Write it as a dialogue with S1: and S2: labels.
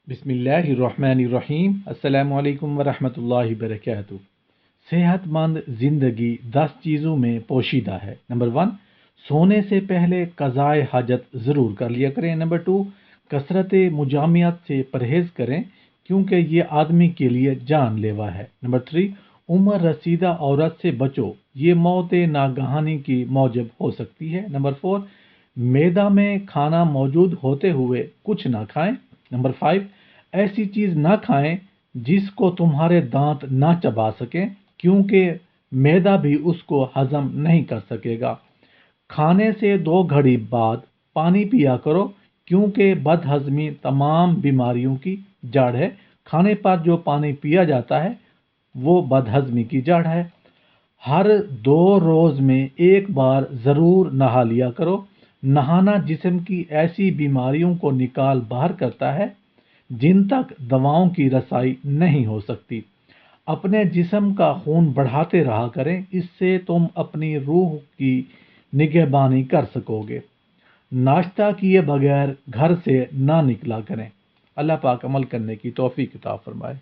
S1: بسم اللہ الرحمن الرحیم۔ السلام علیکم ورحمۃ اللہ وبرکاتہ۔ صحت مند زندگی 10 چیزوں میں پوشیدہ ہے۔ نمبر 1، سونے سے پہلے قضائے حاجت ضرور کر لیا کریں۔ نمبر 2، کثرت مجامعت سے پرہیز کریں کیونکہ یہ آدمی کے لیے جان لیوا ہے۔ نمبر 3، عمر رسیدہ عورت سے بچو، یہ موت ناگہانی کی موجب ہو سکتی ہے۔ نمبر 4، معدہ میں کھانا موجود ہوتے ہوئے کچھ نہ کھائیں۔ نمبر 5، ایسی چیز نہ کھائیں جس کو تمہارے دانت نہ چبا سکیں کیونکہ معدہ بھی اس کو ہضم نہیں کر سکے گا۔ کھانے سے 2 گھڑی بعد پانی پیا کرو کیونکہ بد ہضمی تمام بیماریوں کی جڑ ہے۔ کھانے پر جو پانی پیا جاتا ہے وہ بد ہضمی کی جڑ ہے۔ ہر 2 روز میں 1 بار ضرور نہا لیا کرو۔ نہانا جسم کی ایسی بیماریوں کو نکال باہر کرتا ہے جن تک دواؤں کی رسائی نہیں ہو سکتی۔ اپنے جسم کا خون بڑھاتے رہا کریں، اس سے تم اپنی روح کی نگہبانی کر سکو گے۔ ناشتہ کیے بغیر گھر سے نہ نکلا کریں۔ اللہ پاک عمل کرنے کی توفیق عطا فرمائے۔